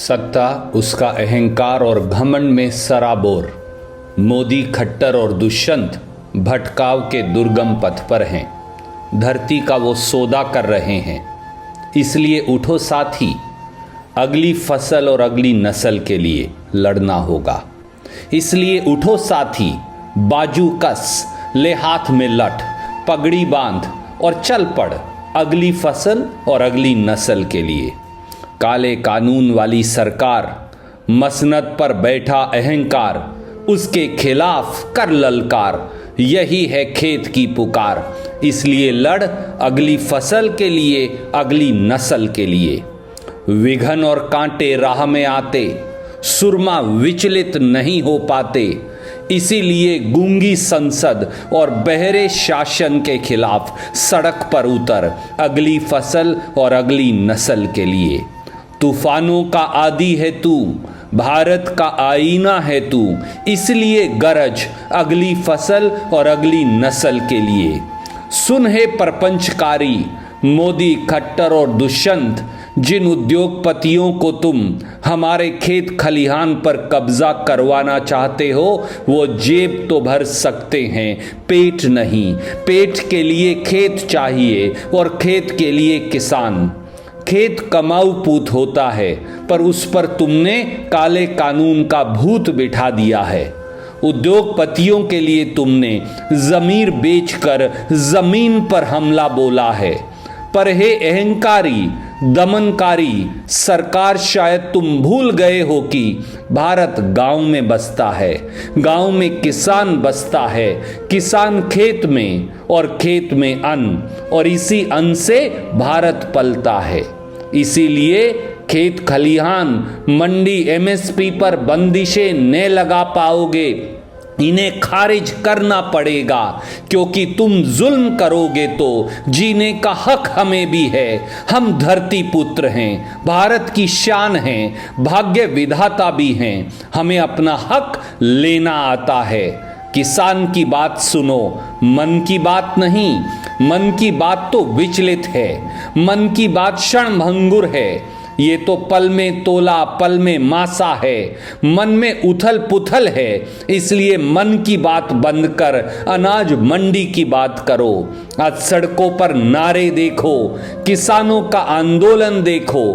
सत्ता उसका अहंकार और घमंड में सराबोर। मोदी, खट्टर और दुष्यंत भटकाव के दुर्गम पथ पर हैं। धरती का वो सौदा कर रहे हैं। इसलिए उठो साथी, अगली फसल और अगली नस्ल के लिए लड़ना होगा। इसलिए उठो साथी, बाजू कस, ले हाथ में लठ, पगड़ी बांध और चल पड़ अगली फसल और अगली नस्ल के लिए। काले कानून वाली सरकार, मसनद पर बैठा अहंकार, उसके खिलाफ कर ललकार, यही है खेत की पुकार। इसलिए लड़ अगली फसल के लिए, अगली नस्ल के लिए। विघन और कांटे राह में आते, सुरमा विचलित नहीं हो पाते। इसीलिए गूंगी संसद और बहरे शासन के खिलाफ सड़क पर उतर अगली फसल और अगली नस्ल के लिए। तूफानों का आदी है तू, भारत का आईना है तू, इसलिए गरज अगली फसल और अगली नस्ल के लिए। सुन है प्रपंचकारी, मोदी, खट्टर और दुष्यंत, जिन उद्योगपतियों को तुम हमारे खेत खलिहान पर कब्जा करवाना चाहते हो, वो जेब तो भर सकते हैं, पेट नहीं। पेट के लिए खेत चाहिए और खेत के लिए किसान। खेत कमाऊ पूत होता है, पर उस पर तुमने काले कानून का भूत बिठा दिया है। उद्योगपतियों के लिए तुमने जमीर बेचकर जमीन पर हमला बोला है। पर हे अहंकारी, दमनकारी सरकार, शायद तुम भूल गए हो कि भारत गांव में बसता है, गांव में किसान बसता है, किसान खेत में और खेत में अन्न, और इसी अन्न से भारत पलता है। इसीलिए खेत खलिहान, मंडी, एमएसपी पर बंदिशें न लगा पाओगे। इन्हें खारिज करना पड़ेगा, क्योंकि तुम जुल्म करोगे तो जीने का हक हमें भी है। हम धरती पुत्र हैं, भारत की शान हैं, भाग्य विधाता भी हैं। हमें अपना हक लेना आता है। किसान की बात सुनो, मन की बात नहीं। मन की बात तो विचलित है, मन की बात क्षणभंगुर है। ये तो पल में तोला, पल में मासा है। मन में उथल पुथल है, इसलिए मन की बात बंद कर अनाज मंडी की बात करो। आज सड़कों पर नारे देखो, किसानों का आंदोलन देखो।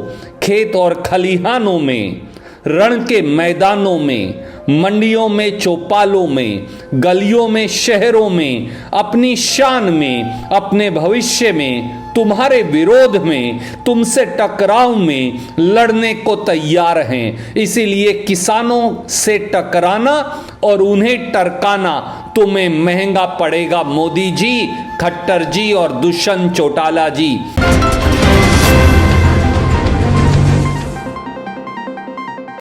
खेत और खलिहानों में, रण के मैदानों में, मंडियों में, चौपालों में, गलियों में, शहरों में, अपनी शान में, अपने भविष्य में, तुम्हारे विरोध में, तुमसे टकराव में लड़ने को तैयार हैं। इसीलिए किसानों से टकराना और उन्हें टरकाना तुम्हें महंगा पड़ेगा, मोदी जी, खट्टर जी और दुष्यंत चौटाला जी।